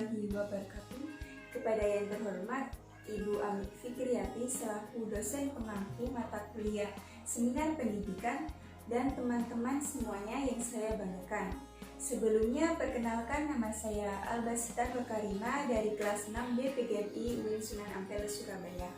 warahmatullahi wabarakatuh. Kepada yang terhormat Ibu Ami Fikriyati selaku dosen pengampu mata kuliah Seminar Pendidikan dan teman-teman semuanya yang saya banggakan. Sebelumnya perkenalkan, nama saya Albasita Karima dari kelas 6 B PGRI UIN Sunan Ampel Surabaya.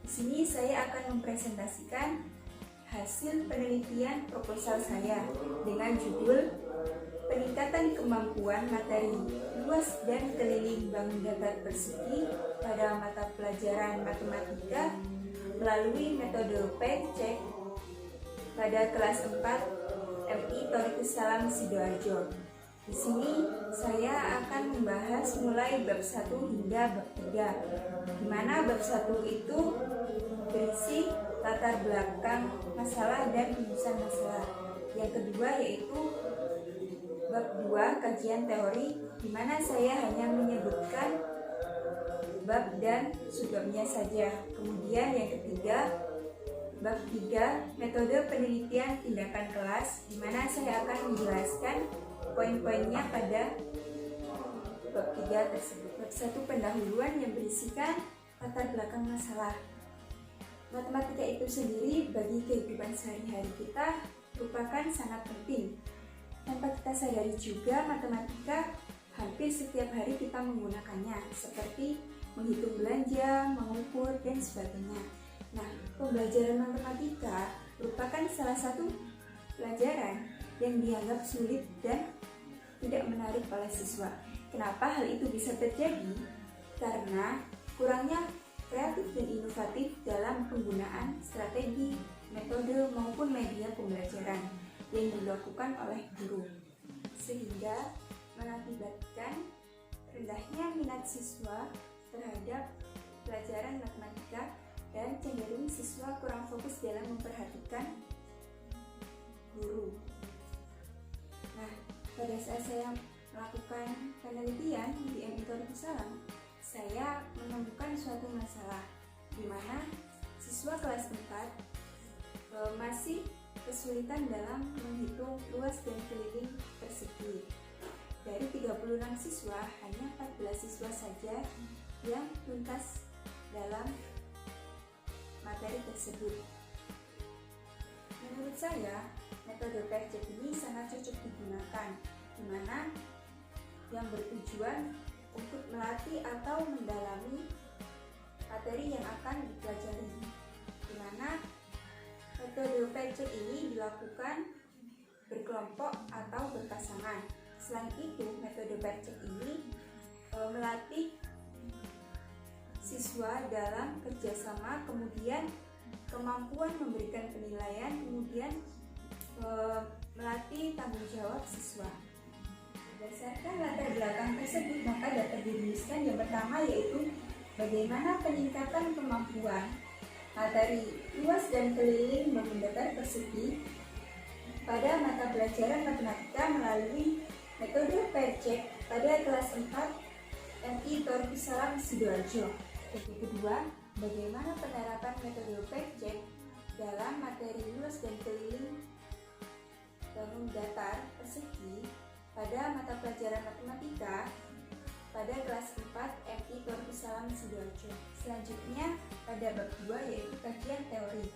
Di sini saya akan mempresentasikan hasil penelitian proposal saya dengan judul Peningkatan Kemampuan Materi Luas dan Keliling Bangun Datar Persegi pada mata pelajaran matematika melalui metode PEG-CEK pada kelas 4 MI Torikus Salam Sidoarjo. Di sini saya akan membahas mulai bab 1 hingga bab 3, di mana bab 1 itu berisi latar belakang masalah dan rumusan masalah. Yang kedua yaitu bab 2 kajian teori, di mana saya hanya menyebutkan bab dan subbabnya saja. Kemudian yang ketiga, bab 3 metode penelitian tindakan kelas, di mana saya akan menjelaskan poin-poinnya pada bab 3 tersebut. Bab 1 pendahuluan yang berisikan latar belakang masalah. Matematika itu sendiri bagi kehidupan sehari-hari kita merupakan sangat penting. Tanpa kita sadari juga, matematika hampir setiap hari kita menggunakannya, seperti menghitung belanja, mengukur, dan sebagainya. Nah, pembelajaran matematika merupakan salah satu pelajaran yang dianggap sulit dan tidak menarik oleh siswa. Kenapa hal itu bisa terjadi? Karena kurangnya kreatif dan inovatif dalam penggunaan strategi, metode maupun media pembelajaran yang dilakukan oleh guru, sehingga mengakibatkan rendahnya minat siswa terhadap pelajaran matematika dan cenderung siswa kurang fokus dalam memperhatikan guru. Nah, pada saat saya melakukan penelitian di MI Torikus Salam, saya menemukan suatu masalah di mana siswa kelas 4 masih kesulitan dalam menghitung luas dan keliling persegi. Dari 36 siswa, hanya 14 siswa saja yang tuntas dalam materi tersebut. Menurut saya, metode PEG-CEK ini sangat cocok digunakan, di mana yang bertujuan untuk melatih atau mendalami materi yang akan dipelajari, di mana metode PEG-CEK ini dilakukan berkelompok atau berpasangan. Selain itu, metode PEG-CEK ini melatih siswa dalam kerjasama, kemudian kemampuan memberikan penilaian, kemudian melatih tanggung jawab siswa. Berdasarkan latar belakang tersebut, maka dapat dirumuskan yang pertama yaitu bagaimana peningkatan kemampuan materi luas dan keliling bangun datar persegi pada mata pelajaran matematika melalui metode PEG-CEK pada kelas 4 MI Torikus Salam Sidoarjo. Yang kedua, bagaimana penerapan metode PEG-CEK dalam materi luas dan keliling bangun datar persegi pada mata pelajaran matematika pada kelas 4 MI Torikus Salam Sidoarjo. Selanjutnya pada bab 2 yaitu kajian teori.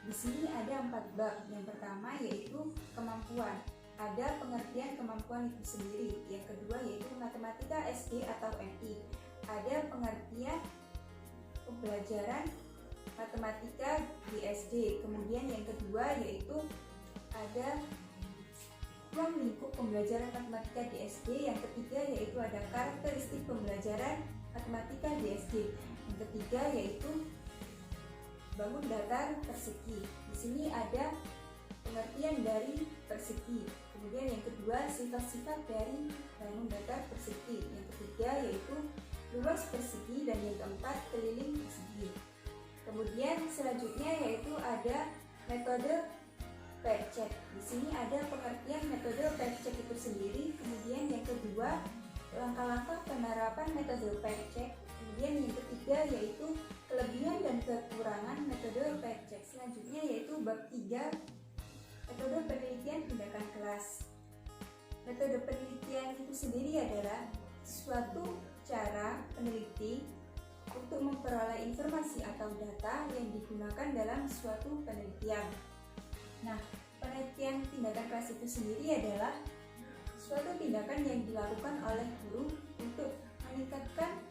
Di sini ada 4 bab. Yang pertama yaitu kemampuan. Ada pengertian kemampuan itu sendiri. Yang kedua yaitu matematika SD atau MI. Ada pengertian pembelajaran matematika di SD. Kemudian yang kedua yaitu ada ruang lingkup pembelajaran matematika di SD. Yang ketiga yaitu ada karakteristik pembelajaran matematika di SD. Yang ketiga yaitu bangun datar persegi. Di sini ada pengertian dari persegi. Kemudian yang kedua sifat-sifat dari bangun datar persegi. Yang ketiga yaitu luas persegi, dan yang keempat keliling persegi. Kemudian selanjutnya yaitu ada metode PEG-CEK. Di sini ada pengertian metode PEG-CEK itu sendiri. Kemudian yang kedua, langkah-langkah penerapan metode PEG-CEK. Kemudian yang ketiga yaitu kelebihan dan kekurangan metode PEG-CEK. Selanjutnya yaitu bab 3, metode penelitian tindakan kelas. Metode penelitian itu sendiri adalah suatu cara peneliti untuk memperoleh informasi atau data yang digunakan dalam suatu penelitian. Nah, penelitian tindakan kelas itu sendiri adalah suatu tindakan yang dilakukan oleh guru untuk meningkatkan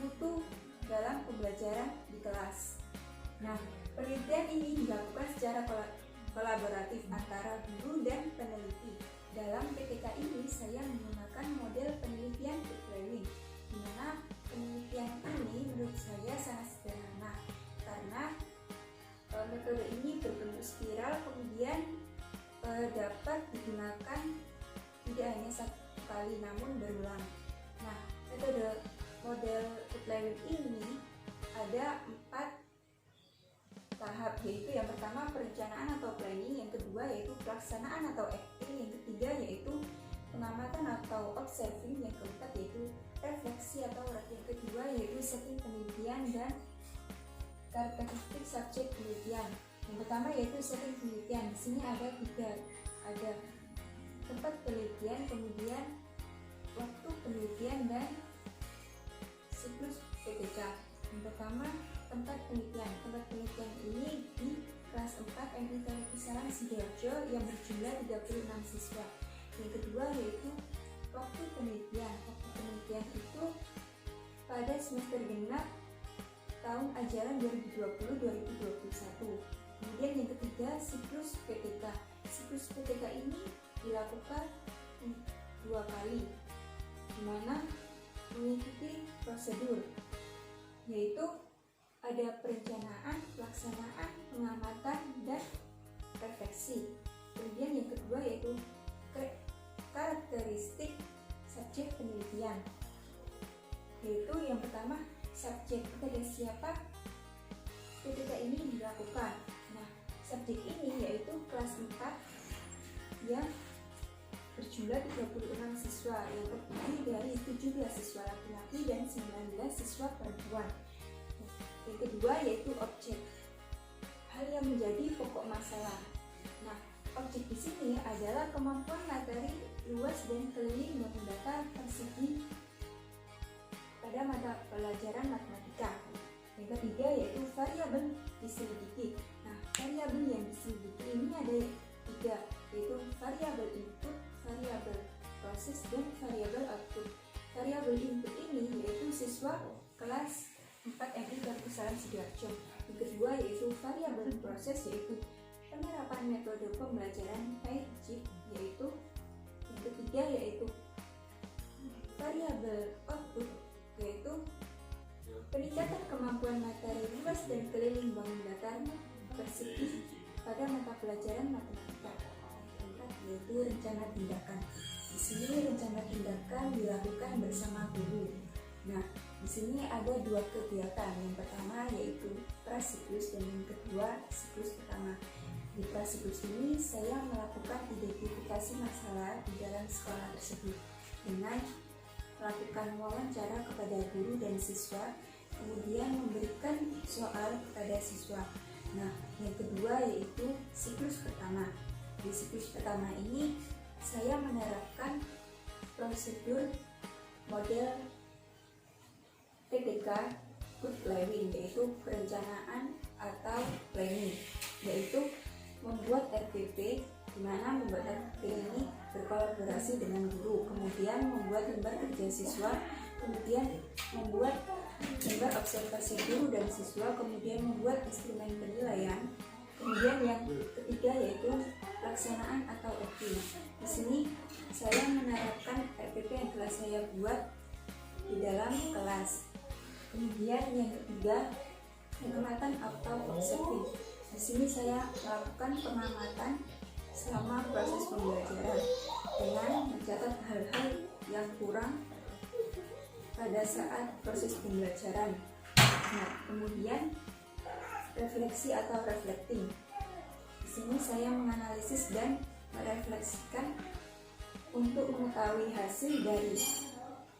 mutu dalam pembelajaran di kelas. Nah, penelitian ini dilakukan secara kolaboratif antara guru dan peneliti. Dalam PTK ini saya menggunakan model penelitian Good Learning, di mana penelitian ini menurut saya sangat sederhana karena metode ini berbentuk spiral, kemudian dapat digunakan tidak hanya satu kali namun berulang. Nah, metode model Good Learning ini ada 4 tahap, yaitu yang pertama perencanaan atau planning, yang kedua yaitu pelaksanaan atau acting, yang ketiga yaitu pengamatan atau observing, yang keempat yaitu refleksi atau yang kedua yaitu setting penelitian dan karakteristik subjek penelitian. Yang pertama yaitu setting penelitian. Di sini ada 3, ada tempat penelitian, kemudian waktu penelitian dan siklus PTK. Yang pertama tempat penelitian. Tempat penelitian ini di kelas 4 MI Kisaran Sidoarjo yang berjumlah 36 siswa. Yang kedua yaitu waktu penelitian. Waktu penelitian itu pada semester genap tahun ajaran 2020-2021. Kemudian yang ketiga siklus PTK. Siklus PTK ini dilakukan 2 kali, di mana mengikuti prosedur, yaitu ada perencanaan, pelaksanaan, pengamatan, dan refleksi. Kemudian yang kedua yaitu karakteristik subjek penelitian, yaitu yang pertama subjek, kepada siapa PTK ini dilakukan. Nah, subjek ini yaitu kelas 4 yang berjumlah 36 siswa yang terdiri dari 17 siswa laki-laki dan 19 siswa perempuan. Yang kedua yaitu objek, hal yang menjadi pokok masalah. Nah, objek di sini adalah kemampuan materi luas dan keliling bangun data persegi pada mata pelajaran matematika. Yang ketiga yaitu variabel diselidiki. Nah, variabel yang diselidiki ini ada 3, yaitu variabel input, variabel proses, dan variabel output. Variabel input ini yaitu siswa kelas 4 MI Kisaran Sidoarjo. Yang kedua yaitu variabel proses, yaitu penerapan metode pembelajaran PAIGIP, yaitu yang ketiga yaitu variabel output, yaitu peningkatan kemampuan materi luas dan keliling bangun data persegi pada mata pelajaran matematika. Keempat yaitu rencana tindakan. Di sini rencana tindakan dilakukan bersama guru. Nah, di sini ada 2 kegiatan. Yang pertama yaitu prasiklus dan yang kedua siklus pertama. Di prasiklus ini saya melakukan identifikasi masalah di dalam sekolah tersebut dengan melakukan wawancara kepada guru dan siswa, kemudian memberikan soal kepada siswa. Nah, yang kedua yaitu siklus pertama. Di siklus pertama ini saya menerapkan prosedur model PTK Good Learning, yaitu perencanaan atau planning, yaitu membuat RPP, di mana membuat RPP ini berkolaborasi dengan guru, kemudian membuat lembar kerja siswa, kemudian membuat lembar observasi guru dan siswa, kemudian membuat instrumen penilaian. Kemudian yang ketiga yaitu pelaksanaan atau acting. Di sini saya menerapkan RPP yang telah saya buat di dalam kelas. Kemudian yang ketiga pengamatan atau observing. Di sini saya melakukan pengamatan selama proses pembelajaran dengan mencatat hal-hal yang kurang pada saat proses pembelajaran. Nah, kemudian refleksi atau reflecting. Di sini saya menganalisis dan merefleksikan untuk mengetahui hasil dari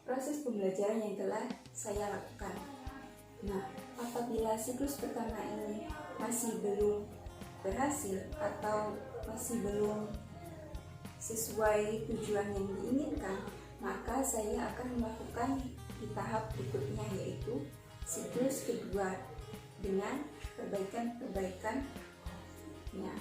proses pembelajaran yang telah saya lakukan. Nah, apabila siklus pertama ini masih belum berhasil atau masih belum sesuai tujuan yang diinginkan, maka saya akan melakukan di tahap berikutnya, yaitu siklus kedua dengan perbaikan-perbaikannya.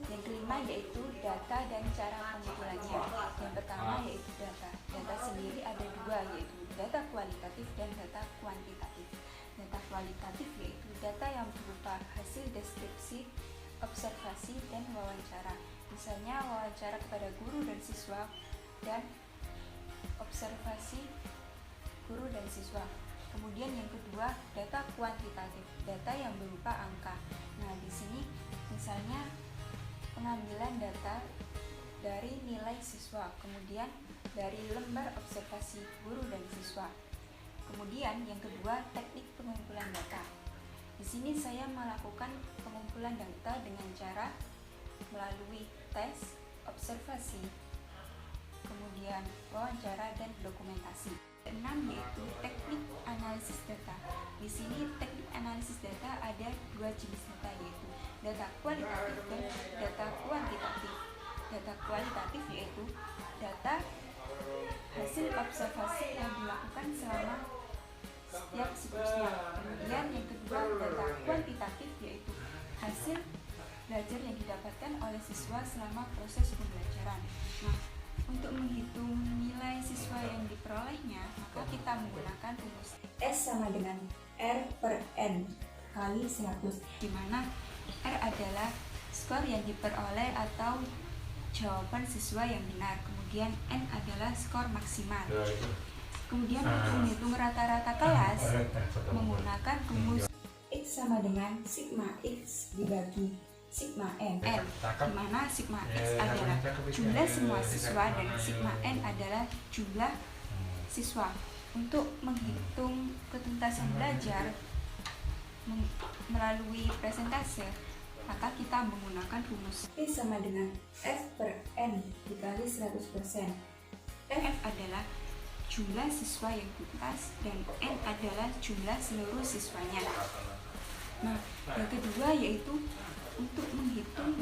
Yang kelima yaitu data dan cara pengumpulannya. Yang pertama yaitu data. Data sendiri ada dua, yaitu data kualitatif dan data kuantitatif. Data kualitatif yaitu data yang berupa hasil deskripsi, observasi, dan wawancara. Misalnya wawancara kepada guru dan siswa dan observasi guru dan siswa. Kemudian yang kedua, data kuantitatif, data yang berupa angka. Nah, di sini misalnya pengambilan data dari nilai siswa, kemudian dari lembar observasi guru dan siswa. Kemudian yang kedua, teknik pengumpulan data. Di sini saya melakukan pengumpulan data dengan cara melalui tes, observasi, kemudian wawancara dan dokumentasi. Keenam yaitu teknik analisis data. Di sini teknik analisis data ada dua jenis data, yaitu data kualitatif dan data kuantitatif. Data kualitatif yaitu data hasil observasi yang dilakukan selama setiap siklusnya. Kemudian yang kedua, data kuantitatif yaitu hasil belajar yang didapatkan oleh siswa selama proses pembelajaran. Nah, untuk menghitung nilai siswa yang diperolehnya, maka kita menggunakan rumus S sama dengan R per N kali 100, di mana R adalah skor yang diperoleh atau jawaban siswa yang benar, kemudian N adalah skor maksimal. Kemudian untuk menghitung rata-rata kelas menggunakan rumus X sama dengan sigma X dibagi sigma N, di mana sigma X adalah jumlah semua siswa dan sigma N adalah jumlah siswa. Untuk menghitung ketuntasan belajar melalui presentase, maka kita menggunakan rumus P sama dengan F per N dikali 100%. F adalah jumlah siswa yang tuntas dan N adalah jumlah seluruh siswanya. Nah, yang kedua yaitu untuk menghitung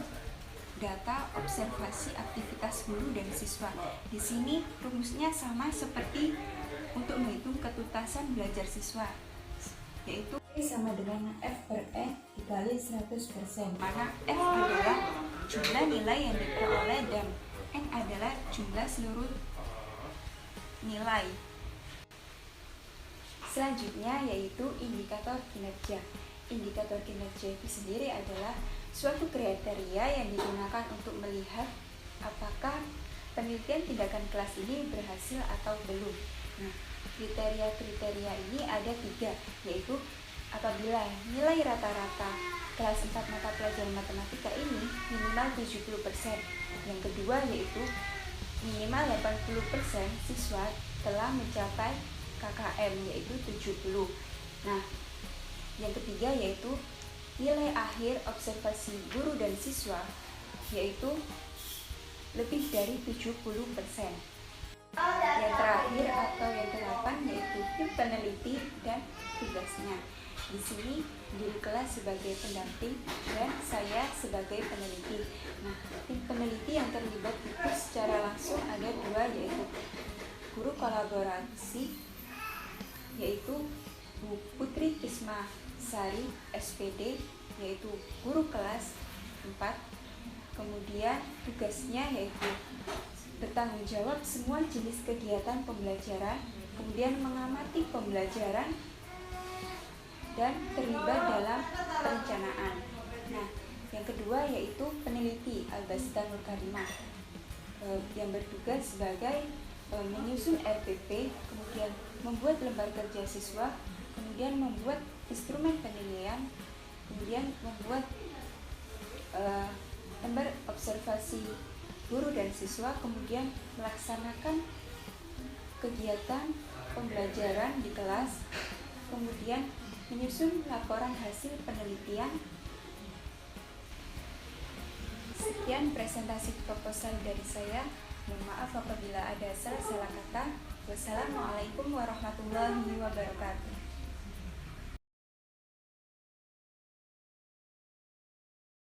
data observasi aktivitas guru dan siswa. Di sini rumusnya sama seperti untuk menghitung ketuntasan belajar siswa, yaitu E sama dengan F per N dikali 100%, mana F adalah jumlah nilai yang diperoleh dan N adalah jumlah seluruh nilai. Selanjutnya yaitu indikator kinerja. Indikator kinerja itu sendiri adalah suatu kriteria yang digunakan untuk melihat apakah penelitian tindakan kelas ini berhasil atau belum. Nah, kriteria-kriteria ini ada 3, yaitu apabila nilai rata-rata kelas 4 mata pelajaran matematika ini minimal 70%. Yang kedua yaitu minimal 80% siswa telah mencapai KKM, yaitu 70. Nah, yang ketiga yaitu nilai akhir observasi guru dan siswa, yaitu lebih dari 70%. Yang terakhir atau yang ke-8 yaitu tim peneliti dan tugasnya. Di sini diri kelas sebagai pendamping dan saya sebagai peneliti. Nah, tim peneliti yang terlibat itu secara langsung ada 2, yaitu guru kolaborasi, yaitu Bu Putri Kisma Sari SPD, yaitu guru kelas 4. Kemudian tugasnya yaitu bertanggung jawab semua jenis kegiatan pembelajaran, kemudian mengamati pembelajaran dan terlibat dalam perencanaan. Nah, yang kedua yaitu peneliti Albasita Nur Karimah, yang bertugas sebagai menyusun RPP, kemudian membuat lembar kerja siswa, kemudian membuat instrumen penilaian, kemudian membuat lembar observasi guru dan siswa, kemudian melaksanakan kegiatan pembelajaran di kelas, kemudian menyusun laporan hasil penelitian. Sekian presentasi proposal dari saya. Mohon maaf apabila ada salah kata. Wassalamualaikum warahmatullahi wabarakatuh.